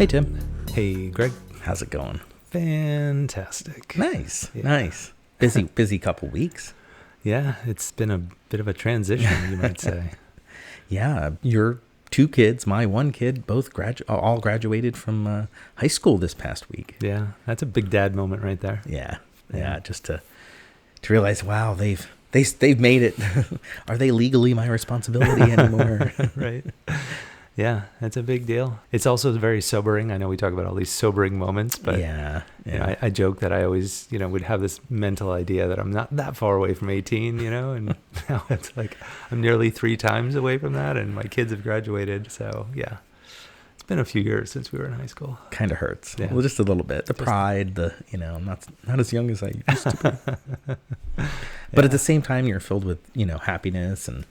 Hey, Tim. Hey, Greg. How's it going? Fantastic. Nice. Yeah. Nice. Busy couple weeks. Yeah, it's been a bit of a transition, you might say. Yeah, your two kids, my one kid, both all graduated from high school this past week. Yeah, that's a big dad moment right there. Yeah. Just to realize, wow, they've made it. Are they legally my responsibility anymore? Right. Yeah, that's a big deal. It's also very sobering. I know we talk about all these sobering moments, but yeah. You know, I joke that I always, would have this mental idea that I'm not that far away from 18, and now it's like I'm nearly 3 times away from that, and my kids have graduated. So yeah, it's been a few years since we were in high school. Kind of hurts. Yeah. Well, just a little bit. The pride, I'm not as young as I used to be. But at the same time, you're filled with, happiness and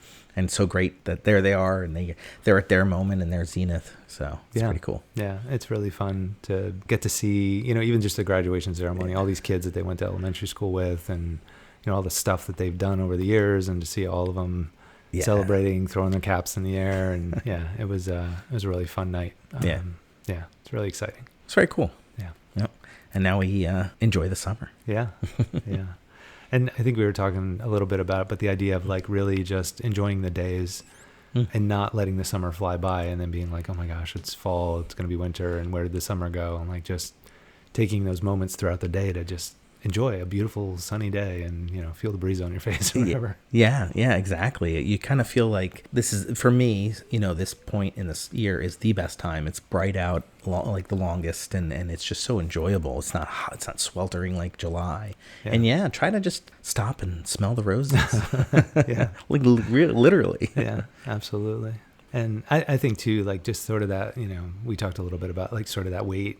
so great that there they are and they're at their moment and their zenith. So it's pretty cool. Yeah, it's really fun to get to see, even just the graduation ceremony, all these kids that they went to elementary school with, and all the stuff that they've done over the years, and to see all of them celebrating, throwing their caps in the air, and it was a really fun night. It's really exciting. It's very cool. Yeah. Yep. And now we enjoy the summer. Yeah. Yeah. And I think we were talking a little bit about it, but the idea of like really just enjoying the days and not letting the summer fly by and then being like, oh my gosh, it's fall, it's going to be winter, and where did the summer go? And like just taking those moments throughout the day to just enjoy a beautiful sunny day and, feel the breeze on your face or whatever. Yeah, exactly. You kind of feel like this is, for me, this point in this year is the best time. It's bright out, like the longest, and it's just so enjoyable. It's not hot, it's not sweltering like July. Yeah. And try to just stop and smell the roses. Yeah. Like literally. Yeah, absolutely. And I think too, like just sort of that, we talked a little bit about like sort of that weight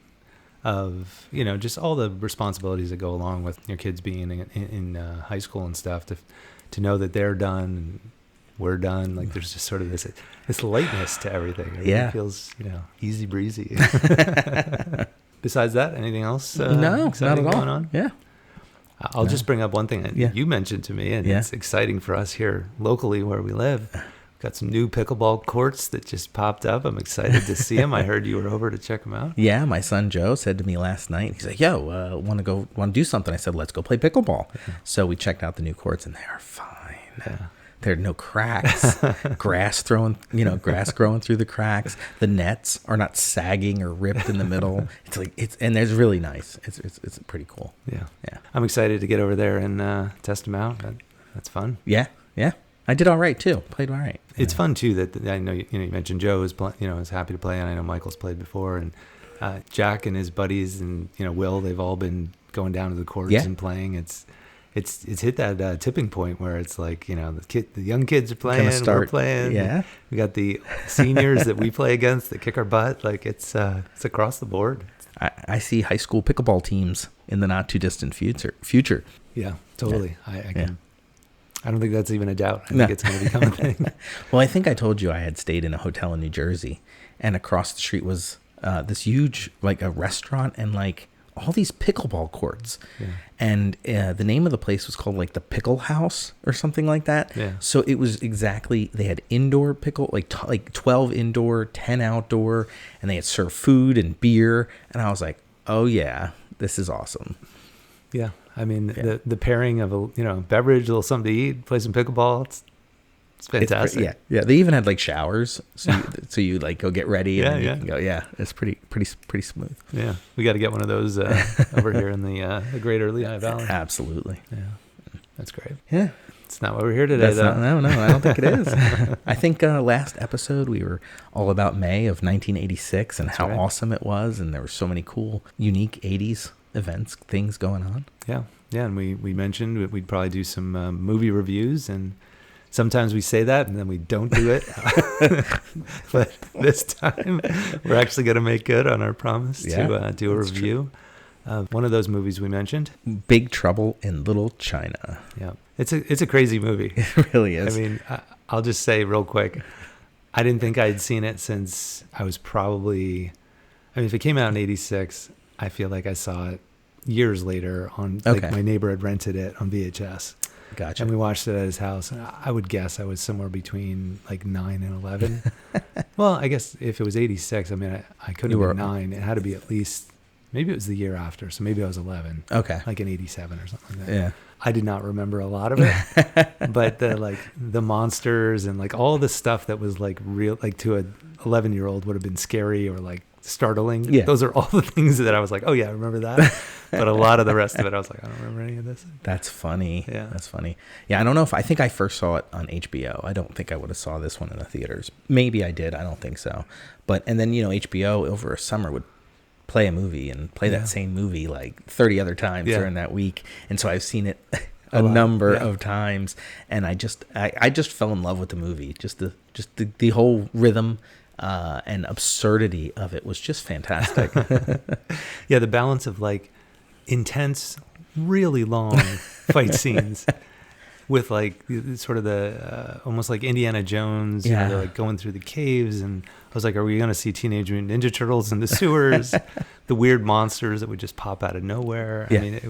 of, just all the responsibilities that go along with your kids being in high school and stuff, to know that they're done and we're done. Like there's just sort of this lightness to everything. Everything feels, easy breezy. Besides that, anything else? No, not at all. Going on? Yeah. I'll just bring up one thing that you mentioned to me, and it's exciting for us here locally where we live. Got some new pickleball courts that just popped up. I'm excited to see them. I heard you were over to check them out. Yeah, my son Joe said to me last night, he's like, yo, want to do something? I said, let's go play pickleball. Yeah. So we checked out the new courts, and they are fine. Yeah. There are no cracks, grass growing through the cracks. The nets are not sagging or ripped in the middle. And it's really nice. It's pretty cool. Yeah. I'm excited to get over there and test them out. That's fun. Yeah. I did all right too. Played all right. It's fun too that I know you mentioned Joe is is happy to play, and I know Michael's played before, and Jack and his buddies and Will, they've all been going down to the courts and playing. It's hit that tipping point where it's like the young kids are playing, we're playing. Yeah, we got the seniors that we play against that kick our butt. Like it's across the board. I see high school pickleball teams in the not too distant future. Yeah, totally. Yeah. I can. I don't think that's even a doubt. I think it's going to become a thing. Well, I think I told you I had stayed in a hotel in New Jersey, and across the street was this huge, like a restaurant and like all these pickleball courts. Yeah. And the name of the place was called like the Pickle House or something like that. Yeah. So it was they had indoor pickle, like 12 indoor, 10 outdoor, and they had served food and beer. And I was like, oh yeah, this is awesome. Yeah. I mean, the pairing of a beverage, a little something to eat, play some pickleball. It's fantastic. Yeah. They even had like showers, so you like go get ready and you can go. Yeah, it's pretty smooth. Yeah, we got to get one of those over here in the Greater Lehigh Valley. Absolutely. Yeah, that's great. Yeah, it's not why we're here today, though. No, I don't think it is. I think last episode we were all about May of 1986 and that's how awesome it was, and there were so many cool, unique 80s events, things going on. Yeah, and we mentioned we'd probably do some movie reviews, and sometimes we say that and then we don't do it. But this time we're actually going to make good on our promise to do a review of one of those movies we mentioned, Big Trouble in Little China. Yeah, it's a crazy movie. It really is. I mean, I'll just say real quick, I didn't think I'd seen it since I was probably, if it came out in 86, I feel like I saw it years later on, like my neighbor had rented it on VHS. Gotcha. And we watched it at his house. And I would guess I was somewhere between like 9 and 11. Well, I guess if it was 86, I mean, I couldn't have been 9. It had to be at least, maybe it was the year after. So maybe I was 11. Okay. Like in 87 or something like that. Yeah. I did not remember a lot of it, but the monsters and like all the stuff that was like real, like to a 11-year-old would have been scary or like startling. Yeah. Those are all the things that I was like, oh yeah, I remember that. But a lot of the rest of it, I was like, I don't remember any of this. That's funny. Yeah. That's funny. Yeah. I don't know I think I first saw it on HBO. I don't think I would have saw this one in the theaters. Maybe I did. I don't think so. And then, HBO over a summer would play a movie and play that same movie like 30 other times during that week. And so I've seen it a number of times, and I just fell in love with the movie. Just the whole rhythm and absurdity of it was just fantastic. Yeah, the balance of like intense, really long fight scenes with like sort of the almost like Indiana Jones, you know, they're like going through the caves, and I was like, are we going to see Teenage Mutant Ninja Turtles in the sewers? The weird monsters that would just pop out of nowhere. I mean, it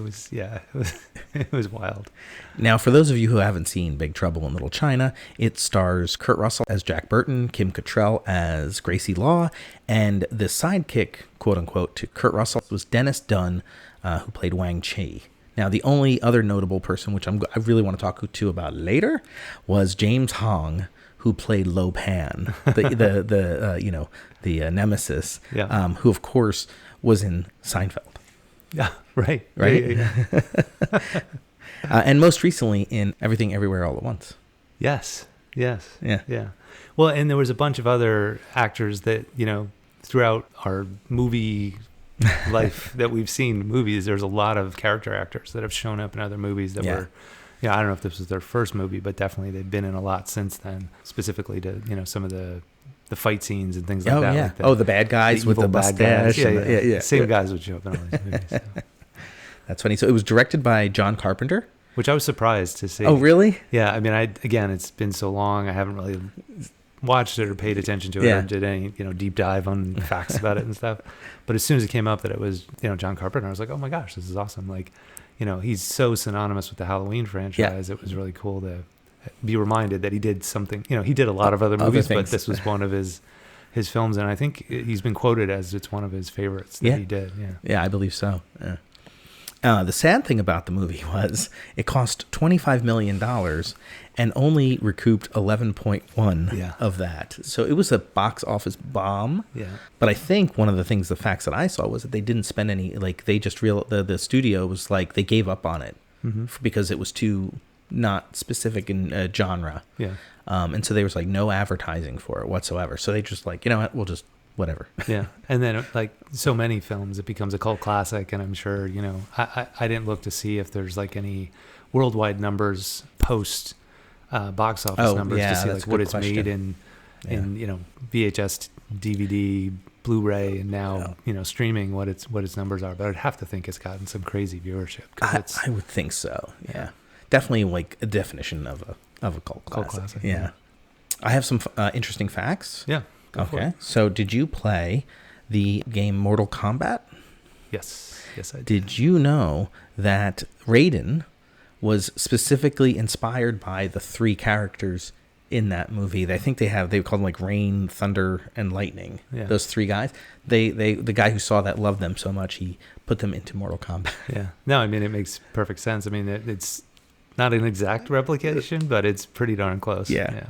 was wild. Now, for those of you who haven't seen Big Trouble in Little China, it stars Kurt Russell as Jack Burton, Kim Cattrall as Gracie Law, and the sidekick, quote unquote, to Kurt Russell was Dennis Dunn, who played Wang Chi. Now, the only other notable person, which I really want to talk to about later, was James Hong, who played Lo Pan, the nemesis, who of course was in Seinfeld. Yeah, right. Yeah. And most recently in Everything Everywhere All at Once. Yes. Yeah. Yeah. Well, and there was a bunch of other actors that, throughout our movie life that we've seen movies, there's a lot of character actors that have shown up in other movies that were, I don't know if this was their first movie, but definitely they've been in a lot since then, specifically to, some of the fight scenes and things like that. Yeah. Like the bad guys with the mustache. Yeah. Same guys would show up in all these movies. So. That's funny. So it was directed by John Carpenter, which I was surprised to see. Oh, really? Yeah. I mean, it's been so long. I haven't really watched it or paid attention to it or did any, deep dive on facts about it and stuff. But as soon as it came up that it was, John Carpenter, I was like, oh my gosh, this is awesome. Like, he's so synonymous with the Halloween franchise. It was really cool to be reminded that he did something, he did a lot of other movies, but this was one of his films. And I think he's been quoted as it's one of his favorites that he did. Yeah. Yeah, I believe so. Yeah. The sad thing about the movie was it cost $25 million and only recouped 11.1 of that. So it was a box office bomb. Yeah. But I think one of the facts that I saw was that they didn't spend any, like they just the studio was like, they gave up on it because it was too not specific in genre. Yeah. And so there was like no advertising for it whatsoever. So they just like, we'll just whatever. Yeah. And then like so many films, it becomes a cult classic. And I'm sure, I didn't look to see if there's like any worldwide numbers post box office numbers to see like what it's made in VHS, DVD, Blu-ray, and now, streaming what its numbers are. But I'd have to think it's gotten some crazy viewership. I would think so. Yeah. Definitely like a definition of a cult classic. Yeah. I have some interesting facts. Yeah. Okay, so did you play the game Mortal Kombat? Yes, I did. Did you know that Raiden was specifically inspired by the 3 characters in that movie? I think they call them like Rain, Thunder, and Lightning. Yeah. Those 3 guys. The guy who saw that loved them so much he put them into Mortal Kombat. Yeah. No, I mean it makes perfect sense. I mean it's not an exact replication, but it's pretty darn close. Yeah.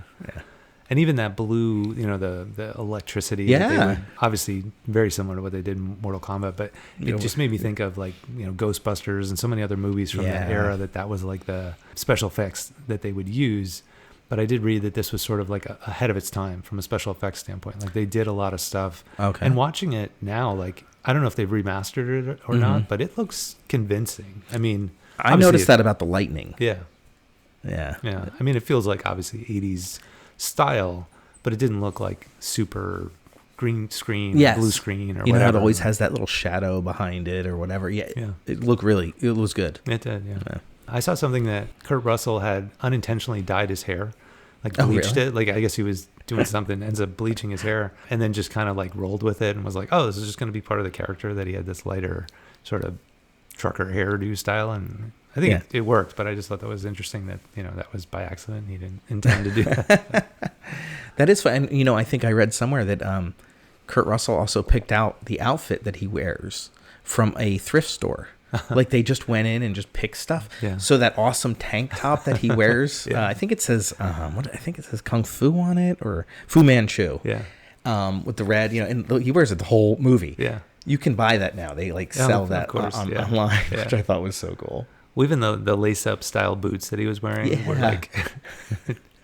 And even that blue, the electricity, that they would, obviously very similar to what they did in Mortal Kombat, but it just made me think of like, Ghostbusters and so many other movies from that era that was like the special effects that they would use. But I did read that this was sort of like ahead of its time from a special effects standpoint. Like they did a lot of stuff. Okay. And watching it now, like, I don't know if they've remastered it or not, but it looks convincing. I mean, I noticed that about the lightning. Yeah. Yeah. I mean, it feels like obviously 80s style, but it didn't look like super green screen, blue screen, or whatever. It always has that little shadow behind it or whatever. Yeah. It was good. It did, yeah. I saw something that Kurt Russell had unintentionally dyed his hair, like bleached it. Like I guess he was doing something, ends up bleaching his hair, and then just kind of like rolled with it and was like, oh, this is just going to be part of the character, that he had this lighter sort of trucker hairdo style. And I think it worked, but I just thought that was interesting that, that was by accident. He didn't intend to do that. That is fun. And, I think I read somewhere that Kurt Russell also picked out the outfit that he wears from a thrift store. Like they just went in and just picked stuff. Yeah. So that awesome tank top that he wears, I think it says Kung Fu on it, or Fu Manchu. Yeah. With the red, and he wears it the whole movie. Yeah. You can buy that now. They sell that online, which I thought was so cool. Well, even the lace-up style boots that he was wearing were like,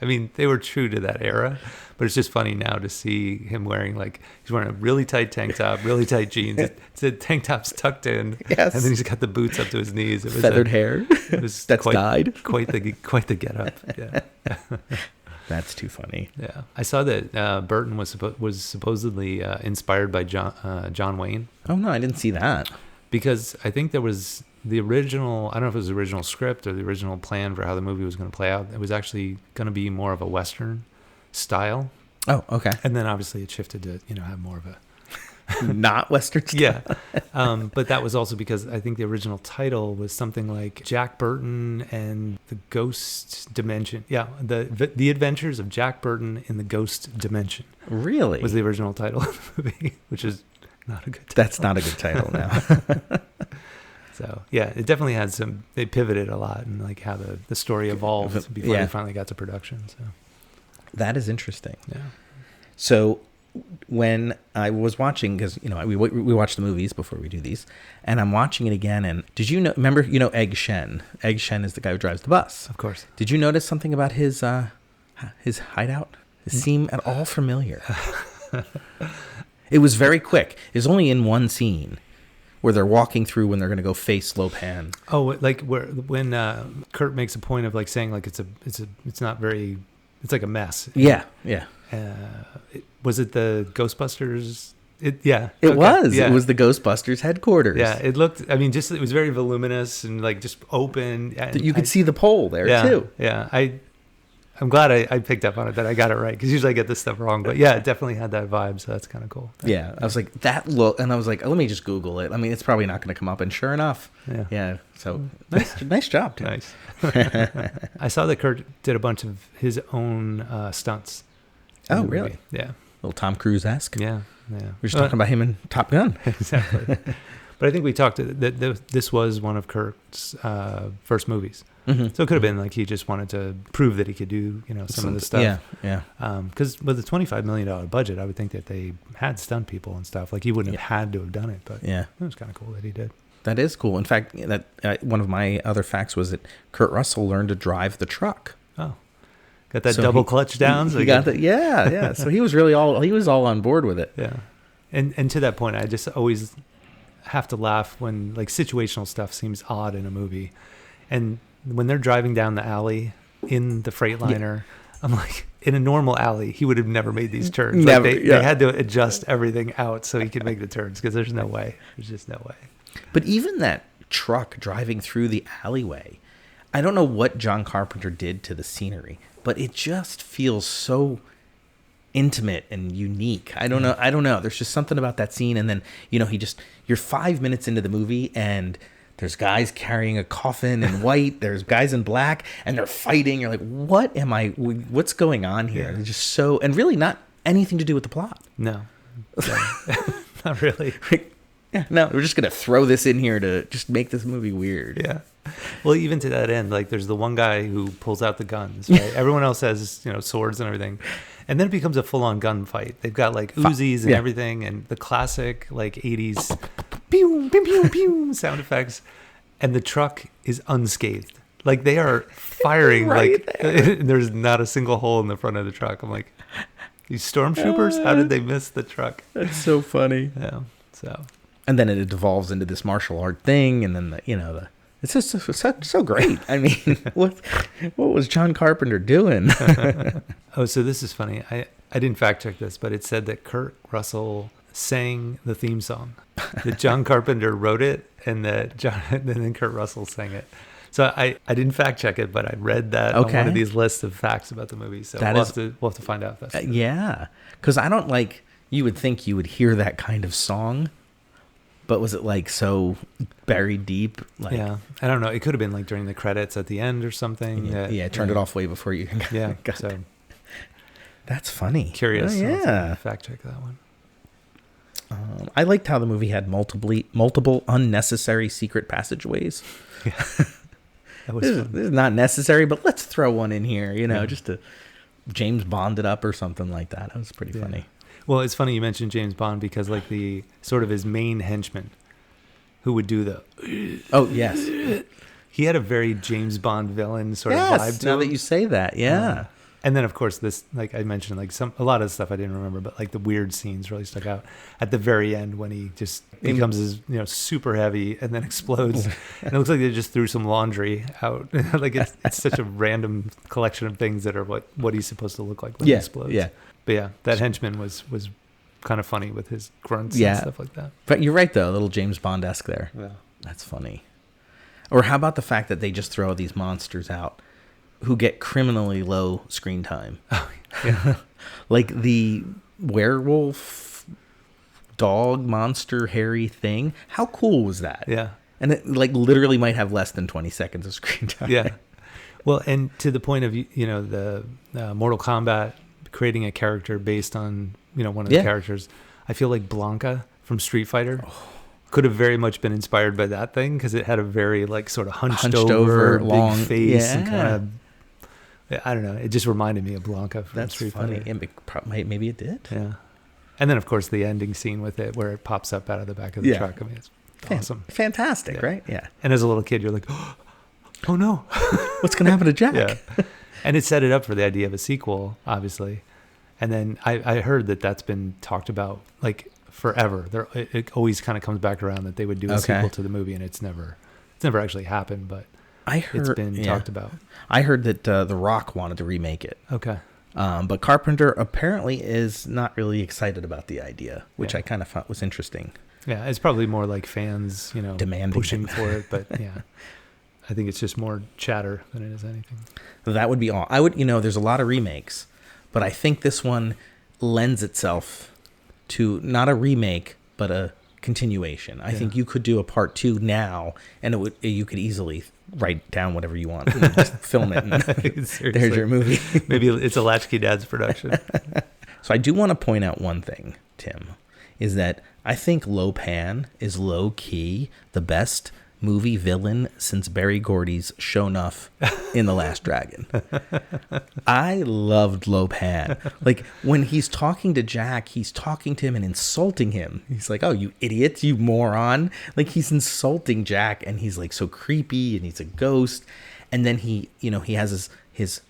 I mean, they were true to that era, but it's just funny now to see him wearing he's wearing a really tight tank top, really tight jeans. The tank top's tucked in, and then he's got the boots up to his knees. It was feathered hair. It was that's dyed. Quite the get-up. Yeah. That's too funny. Yeah, I saw that Burton was supposedly inspired by John Wayne. Oh no, I didn't see that. Because I think there was the original, I don't know if it was the original script or the original plan for how the movie was going to play out. It was actually going to be more of a Western style. Oh, okay. And then obviously it shifted to, have more of a... Not Western style. Yeah. But that was also because I think the original title was something like Jack Burton and the Ghost Dimension. Yeah. The Adventures of Jack Burton in the Ghost Dimension. Really? Was the original title of the movie, which is not a good title. That's not a good title now. So, yeah, it definitely had they pivoted a lot in how the story evolved before they finally got to production. So that is interesting. Yeah. So when I was watching, because, we watch the movies before we do these, and I'm watching it again, and did you remember Egg Shen? Egg Shen is the guy who drives the bus. Of course. Did you notice something about his hideout? It seemed at all familiar. It was very quick. It was only in one scene where they're walking through when they're going to go face Lopan. Oh, when Kurt makes a point of saying it's not very, it's like a mess. Yeah, yeah. Was it the Ghostbusters? It was. Yeah. It was the Ghostbusters headquarters. Yeah, it looked. I mean, it was very voluminous and just open. And you could see the pole there too. Yeah, I'm glad I picked up on it, that I got it right, because usually I get this stuff wrong. But yeah, it definitely had that vibe, so that's kind of cool. Yeah, I was like, that look, and I was like, let me just Google it. I mean, it's probably not going to come up, and sure enough, yeah. So nice job, Tim. Nice. I saw that Kurt did a bunch of his own stunts. Oh, really? Yeah. Little Tom Cruise-esque. Yeah. We're just talking about him in Top Gun. Exactly. But I think we talked that this was one of Kurt's first movies. Mm-hmm. So it could have been he just wanted to prove that he could do, some of the stuff. Yeah. Because with a $25 million budget, I would think that they had stunt people and stuff. He wouldn't have had to have done it, but it was kind of cool that he did. That is cool. In fact, that one of my other facts was that Kurt Russell learned to drive the truck. Oh, got that double clutch down. So he got that. Yeah. So he was all on board with it. Yeah. And to that point, I just always have to laugh when situational stuff seems odd in a movie, and when they're driving down the alley in the Freightliner, I'm like, in a normal alley, he would have never made these turns. Never, they had to adjust everything out so he could make the turns, because there's no way. There's just no way. But even that truck driving through the alleyway, I don't know what John Carpenter did to the scenery, but it just feels so intimate and unique. I don't know. There's just something about that scene. And then, you're 5 minutes into the movie, and there's guys carrying a coffin in white. There's guys in black, and they're fighting. You're like, what's going on here? It's just so, and really not anything to do with the plot. No. Not really. No, we're just going to throw this in here to just make this movie weird. Yeah. Well, even to that end, there's the one guy who pulls out the guns, right? Everyone else has, swords and everything. And then it becomes a full-on gunfight. They've got Uzis and everything, and the classic 80s pew, pew, pew, pew pew effects, and the truck is unscathed. They are firing there's not a single hole in the front of the truck. I'm like, these stormtroopers, how did they miss the truck? That's so funny. Yeah. So. And then it devolves into this martial art thing, and then it's just so great. I mean, what was John Carpenter doing? Oh, so this is funny. I didn't fact check this, but it said that Kurt Russell sang the theme song. That John Carpenter wrote it, and then Kurt Russell sang it. So I didn't fact check it, but I read that on one of these lists of facts about the movie. So we'll have to find out if that's true. Yeah, because I don't you would think you would hear that kind of song But was it like so buried deep? Like, yeah, I don't know. It could have been like during the credits at the end or something. Yeah, turned it off way before you got so that's funny. Curious. Oh, yeah. Fact check that one. I liked how the movie had multiple unnecessary secret passageways. Yeah. That was this is not necessary, but let's throw one in here, just to James Bond it up or something like that. That was pretty funny. Well, it's funny you mentioned James Bond because like the sort of his main henchman who would do the... Oh, yes. He had a very James Bond villain sort of vibe to him. Now that you say that, yeah. And then, of course, this, like I mentioned, like a lot of stuff I didn't remember, but like the weird scenes really stuck out at the very end when he just becomes super heavy and then explodes. And it looks like they just threw some laundry out. Like it's such a random collection of things that are what he's supposed to look like when he explodes. Yeah. But yeah, that henchman was kind of funny with his grunts and stuff like that. But you're right, though, a little James Bond-esque there. Yeah. That's funny. Or how about the fact that they just throw these monsters out who get criminally low screen time? Oh, yeah. Like the werewolf dog monster hairy thing. How cool was that? Yeah. And it like literally might have less than 20 seconds of screen time. Yeah. Well, and to the point of, the Mortal Kombat creating a character based on, one of the characters, I feel like Blanca from Street Fighter could have very much been inspired by that thing because it had a very like sort of hunched over long big face and kind of, I don't know. It just reminded me of Blanca from Street Fighter. Maybe it did. Yeah. And then of course the ending scene with it where it pops up out of the back of the truck. I mean, it's awesome. Fantastic, right? Yeah. And as a little kid, you're like, oh no, what's going to happen to Jack? Yeah. And it set it up for the idea of a sequel, obviously. And then I heard that's been talked about like forever. It always kind of comes back around that they would do a sequel to the movie, and it's never actually happened. But it's been talked about. I heard that The Rock wanted to remake it. Okay. But Carpenter apparently is not really excited about the idea, which I kind of thought was interesting. Yeah, it's probably more like fans, demanding pushing for it. But yeah, I think it's just more chatter than it is anything. That would be all. I would, there's a lot of remakes, but I think this one lends itself to not a remake, but a continuation. I think you could do a part 2 now, and you could easily write down whatever you want, and just film it, and there's your movie. Maybe it's a Latch-Key Dads production. So I do want to point out one thing, Tim, is that I think Lopan is low-key the best movie villain since Barry Gordy's Show Enough in The Last Dragon. I loved Lopan. Like when he's talking to Jack, he's talking to him and insulting him. He's like, "Oh, you idiot, you moron!" Like he's insulting Jack, and he's like so creepy, and he's a ghost. And then he has his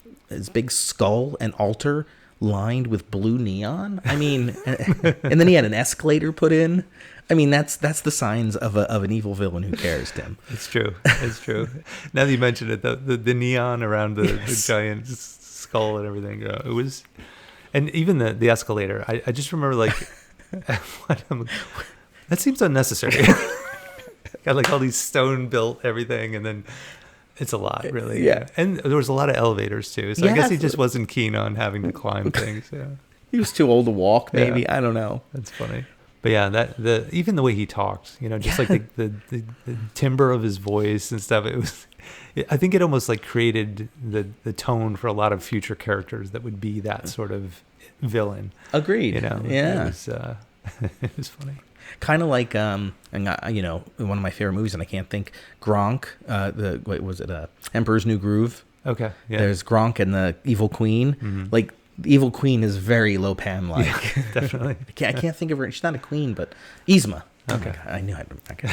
big skull and altar lined with blue neon. I mean, and then he had an escalator put in. I mean, that's the signs of an evil villain who cares, Tim. It's true. It's true. Now that you mention it, the neon around the giant skull and everything, it was, and even the escalator. I just remember like, that seems unnecessary. Got like all these stone built everything, and then it's a lot, really. Yeah. And there was a lot of elevators too, so I guess he just wasn't keen on having to climb things. Yeah. He was too old to walk, maybe. I don't know. That's funny. But yeah, even the way he talked, just like the timbre of his voice and stuff, I think it almost like created the tone for a lot of future characters that would be that sort of villain. Agreed. It was funny. Kind of like one of my favorite movies, and I can't think, Gronk. Emperor's New Groove. Okay. Yeah. There's Gronk and the Evil Queen. Mm-hmm. Like the Evil Queen is very Lopan-like. Yeah, definitely. I can't think of her. She's not a queen, but Yzma. Okay. Oh I knew I'd. Okay.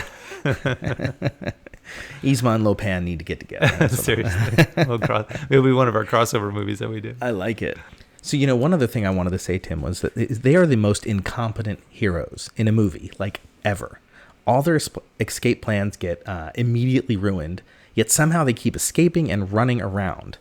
Yzma and Lopan need to get together. Seriously. It'll be one of our crossover movies that we do. I like it. So, one other thing I wanted to say, Tim, was that they are the most incompetent heroes in a movie, like ever. All their escape plans get immediately ruined, yet somehow they keep escaping and running around.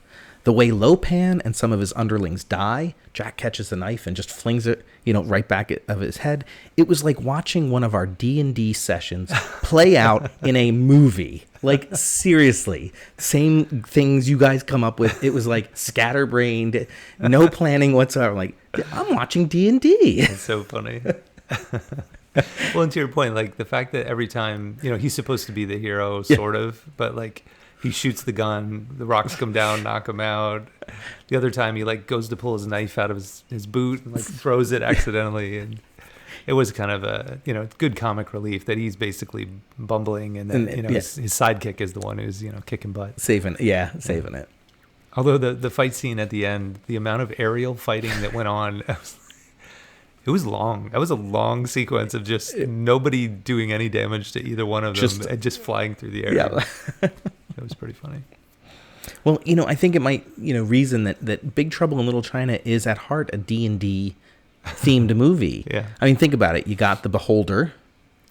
The way Lopan and some of his underlings die, Jack catches the knife and just flings it, right back of his head. It was like watching one of our D&D sessions play out in a movie. Like, seriously, same things you guys come up with. It was like scatterbrained, no planning whatsoever. Like, I'm watching D&D. It's so funny. Well, and to your point, like the fact that every time, he's supposed to be the hero, sort of, but like he shoots the gun, the rocks come down, knock him out. The other time he like goes to pull his knife out of his boot and like throws it accidentally. And it was kind of a, good comic relief that he's basically bumbling and then, his sidekick is the one who's, kicking butt. Saving it. Although the fight scene at the end, the amount of aerial fighting that went on, it was long. That was a long sequence of just nobody doing any damage to either one of them and just flying through the air. Yeah. It was pretty funny. Well, I think it might, reason that Big Trouble in Little China is at heart a D&D themed movie. Yeah. I mean, think about it. You got the Beholder.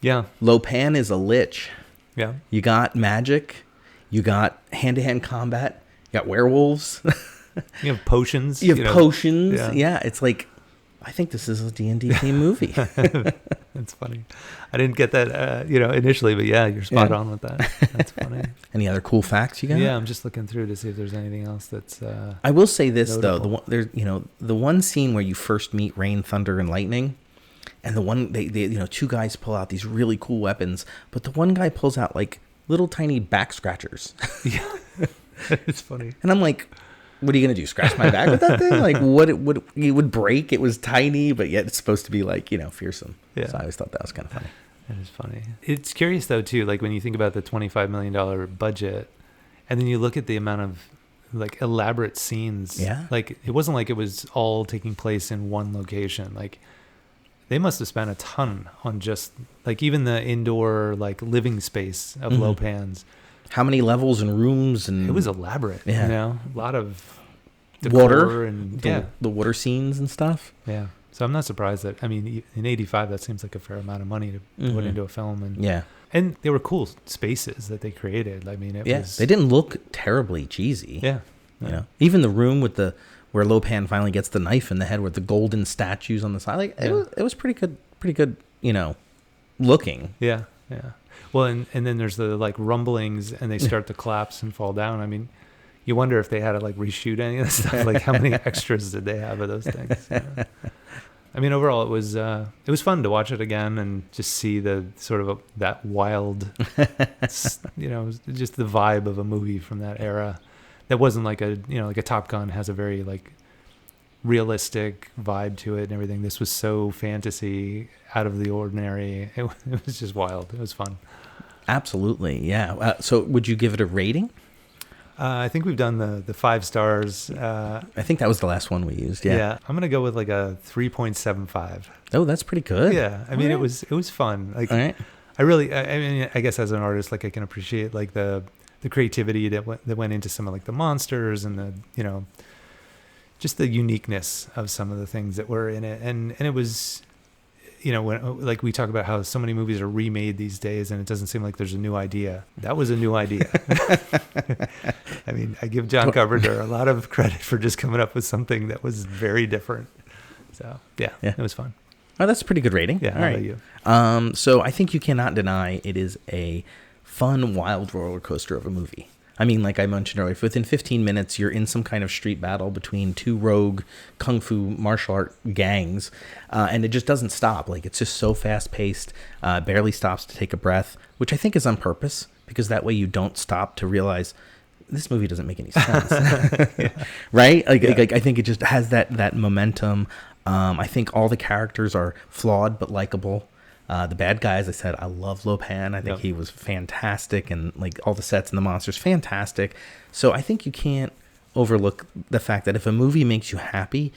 Yeah. Lo Pan is a lich. Yeah. You got magic. You got hand-to-hand combat. You got werewolves. You have potions. You have potions. Yeah. It's like, I think this is a D&D themed movie. That's funny. I didn't get that, initially, but yeah, you're spot on with that. That's funny. Any other cool facts you got? Yeah, I'm just looking through to see if there's anything else that's. I will say this notable. though, the one scene where you first meet Rain, Thunder, and Lightning, and the one they two guys pull out these really cool weapons, but the one guy pulls out like little tiny back scratchers. Yeah, it's funny. And I'm like, what are you gonna do? Scratch my back with that thing? Like, it would break. It was tiny, but yet it's supposed to be like fearsome. Yeah. So I always thought that was kind of funny. It is funny. It's curious though too, like when you think about the $25 million budget, and then you look at the amount of like elaborate scenes. Yeah. Like it wasn't like it was all taking place in one location. Like they must have spent a ton on just like even the indoor like living space of Lo Pan's. How many levels and rooms and it was elaborate. Yeah. A lot of water and the water scenes and stuff. Yeah. So I'm not surprised that, I mean, in 85, that seems like a fair amount of money to put into a film. And they were cool spaces that they created. I mean, they didn't look terribly cheesy. Yeah. Even the room with where Lo Pan finally gets the knife in the head with the golden statues on the side. Like it was pretty good, looking. Yeah. Yeah. Well, and then there's the like rumblings and they start to collapse and fall down. I mean, you wonder if they had to like reshoot any of this stuff. Like how many extras did they have of those things? I mean, overall, it was fun to watch it again and just see the sort of that wild, just the vibe of a movie from that era. That wasn't like like a Top Gun has a very like realistic vibe to it and everything. This was so fantasy, out of the ordinary. It was just wild. It was fun. Absolutely, yeah. So, would you give it a rating? I think we've done the 5 stars. I think that was the last one we used. Yeah. I'm gonna go with like a 3.75. Oh, that's pretty good. Yeah. I mean, it was fun. Like, all right. I guess as an artist, like I can appreciate like the creativity that went into some of like the monsters and the just the uniqueness of some of the things that were in it, and it was. When like we talk about how so many movies are remade these days and it doesn't seem like there's a new idea. That was a new idea. I mean, I give John Carpenter a lot of credit for just coming up with something that was very different. So yeah, it was fun. Oh, that's a pretty good rating. Yeah. All right. You? So I think you cannot deny it is a fun, wild roller coaster of a movie. I mean, like I mentioned earlier, within 15 minutes, you're in some kind of street battle between two rogue kung fu martial art gangs, and it just doesn't stop. Like, it's just so fast-paced, barely stops to take a breath, which I think is on purpose, because that way you don't stop to realize this movie doesn't make any sense. Right? Like, I think it just has that momentum. I think all the characters are flawed but likable. The bad guy, as I said, I love Lo Pan. I think he was fantastic, and like all the sets and the monsters, fantastic. So I think you can't overlook the fact that if a movie makes you happy,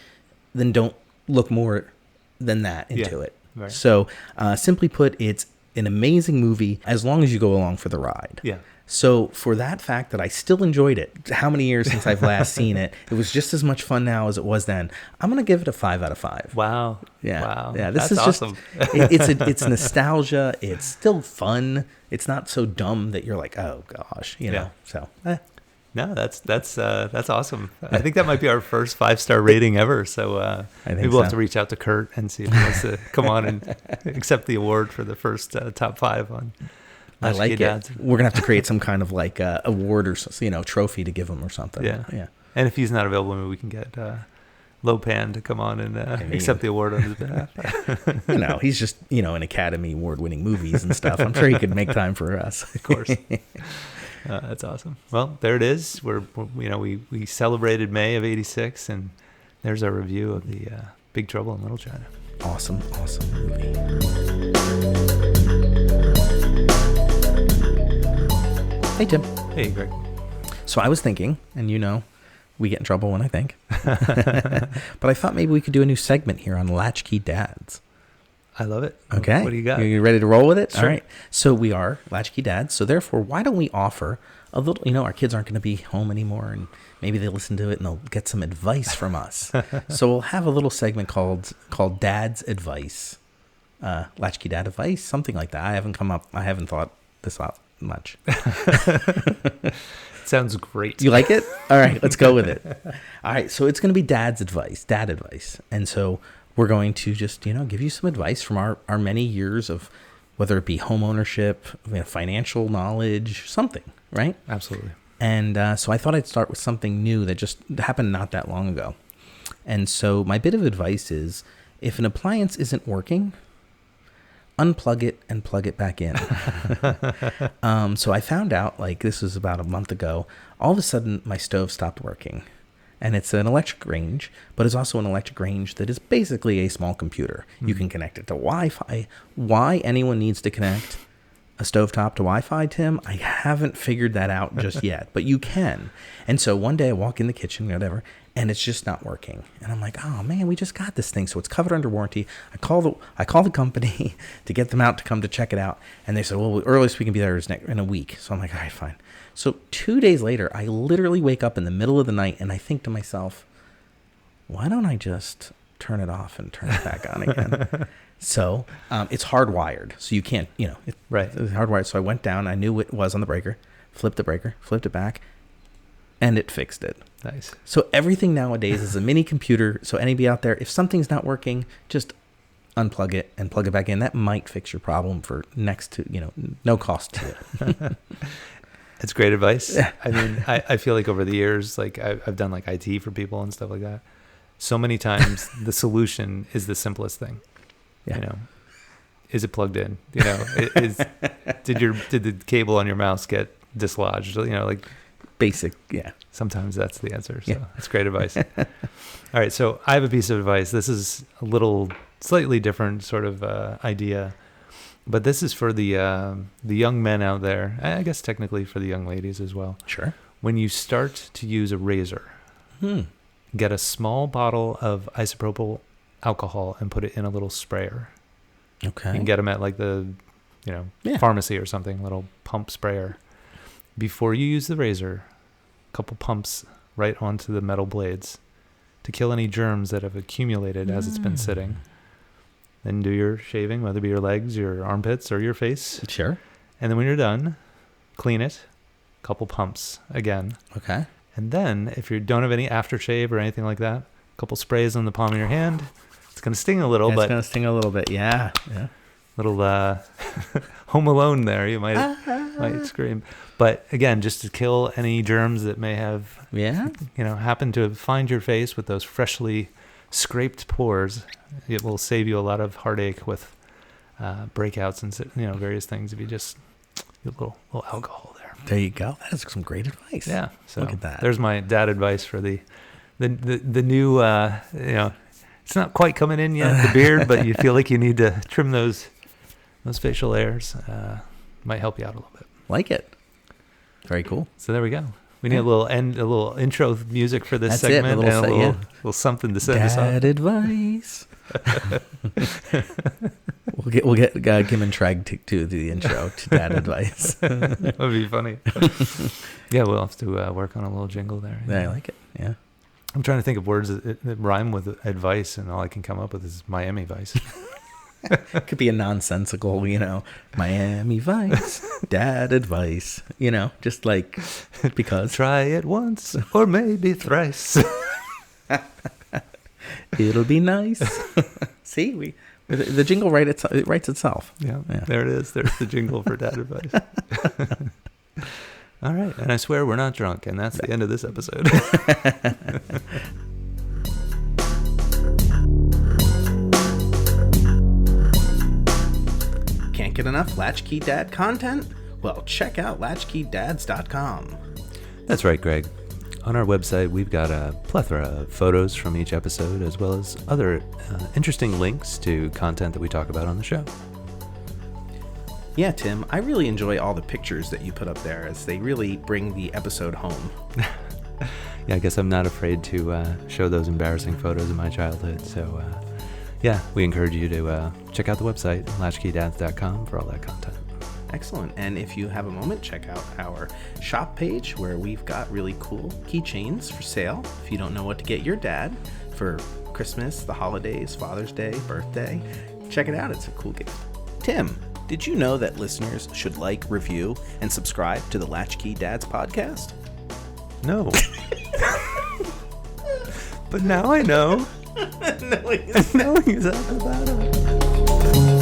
then don't look more than that into it. Right. So simply put, it's an amazing movie as long as you go along for the ride. Yeah. So for that fact that I still enjoyed it, how many years since I've last seen it, it was just as much fun now as it was then. I'm going to give it a 5 out of 5. Wow. Yeah. Wow. Yeah. This That's is awesome. It's nostalgia. It's still fun. It's not so dumb that you're like, oh gosh, so. No, that's awesome. I think that might be our first 5-star rating ever. So maybe we'll have to reach out to Kurt and see if he wants to come on and accept the award for the first top 5 on I like it. Dads. We're gonna have to create some kind of like award or trophy to give him or something. Yeah. And if he's not available, maybe we can get Lopan to come on and accept the award on his behalf. He's just, in Academy Award-winning movies and stuff. I'm sure he could make time for us. Of course. That's awesome. Well, there it is. We celebrated May of '86, and there's our review of the Big Trouble in Little China. Awesome movie. Hey, Tim. Hey, Greg. So I was thinking, and we get in trouble when I think, but I thought maybe we could do a new segment here on Latch-Key Dads. I love it. Okay. What do you got? You ready to roll with it? Sure. All right. So we are Latch-Key Dads. So therefore, why don't we offer a little, our kids aren't going to be home anymore, and maybe they listen to it and they'll get some advice from us. So we'll have a little segment called Dad's Advice. Latch-Key Dad Advice, something like that. I haven't thought this out much. Sounds great. You like it? All right, let's go with it. All right, so it's going to be dad advice. And so we're going to just, give you some advice from our many years of whether it be home ownership, financial knowledge, something, right? Absolutely. And so I thought I'd start with something new that just happened not that long ago. And so my bit of advice is, if an appliance isn't working, unplug it and plug it back in. So I found out, this was about a month ago, all of a sudden my stove stopped working. And it's an electric range, but it's also an electric range that is basically a small computer. Mm-hmm. You can connect it to Wi-Fi. Why anyone needs to connect a stovetop to Wi-Fi, Tim, I haven't figured that out just yet, but you can. And so one day I walk in the kitchen, whatever, and it's just not working. And I'm like, oh man, we just got this thing. So it's covered under warranty. I call the company to get them out to come to check it out. And they said, well, the earliest we can be there is in a week. So I'm like, all right, fine. So 2 days later, I literally wake up in the middle of the night and I think to myself, why don't I just turn it off and turn it back on again? So it's hardwired. So you can't, right. It's hardwired. So I went down. I knew it was on the breaker, flipped it back, and it fixed it. Nice. So everything nowadays is a mini computer. So anybody out there, if something's not working, just unplug it and plug it back in. That might fix your problem for next to, no cost to it. It's great advice. I mean, I feel like over the years, I've done IT for people and stuff like that. So many times the solution is the simplest thing. Yeah. Is it plugged in? Did the cable on your mouse get dislodged? Basic. Yeah. Sometimes that's the answer. So that's great advice. All right. So I have a piece of advice. This is a little slightly different sort of idea, but this is for the young men out there. I guess technically for the young ladies as well. Sure. When you start to use a razor, get a small bottle of isopropyl alcohol and put it in a little sprayer. Okay. You can get them at the pharmacy or something, little pump sprayer. Before you use the razor, a couple pumps right onto the metal blades to kill any germs that have accumulated as it's been sitting. Then do your shaving, whether it be your legs, your armpits, or your face. Sure. And then when you're done, clean it. A couple pumps again. Okay. And then if you don't have any aftershave or anything like that, a couple sprays on the palm of your hand. It's going to sting a little, but it's going to sting a little bit. Yeah. Yeah. Little Home Alone there. You might scream. But again, just to kill any germs that may have, happen to find your face with those freshly scraped pores. It will save you a lot of heartache with breakouts and various things if you just get a little alcohol there. There you go. That is some great advice. Yeah. So look at that. There's my dad advice for the new it's not quite coming in yet, the beard, but you feel like you need to trim those facial hairs. Might help you out a little bit. Like it. Very cool. So there we go. We need a little intro music for this segment, and a little something to set us up. Dad advice. We'll get Kim and Treg to do the intro to Dad advice. That would be funny. Yeah, we'll have to work on a little jingle there. Yeah, I like it. Yeah. I'm trying to think of words that rhyme with advice, and all I can come up with is Miami Vice. Could be a nonsensical, Miami Vice, Dad advice, just because. Try it once or maybe thrice. It'll be nice. See, the jingle it writes itself. Yeah, there it is. There's the jingle for Dad advice. All right, and I swear we're not drunk, and that's the end of this episode. get enough Latch-Key Dad content? Well, check out latchkeydads.com. That's right, Greg. On our website, we've got a plethora of photos from each episode, as well as other interesting links to content that we talk about on the show. Yeah, Tim, I really enjoy all the pictures that you put up there, as they really bring the episode home. Yeah, I guess I'm not afraid to show those embarrassing photos of my childhood. So, yeah, we encourage you to check out the website, latchkeydads.com, for all that content. Excellent. And if you have a moment, check out our shop page where we've got really cool keychains for sale. If you don't know what to get your dad for Christmas, the holidays, Father's Day, birthday, check it out. It's a cool gift. Tim, did you know that listeners should like, review, and subscribe to the Latch-Key Dads Podcast? No. But now I know. Knowing exactly about it.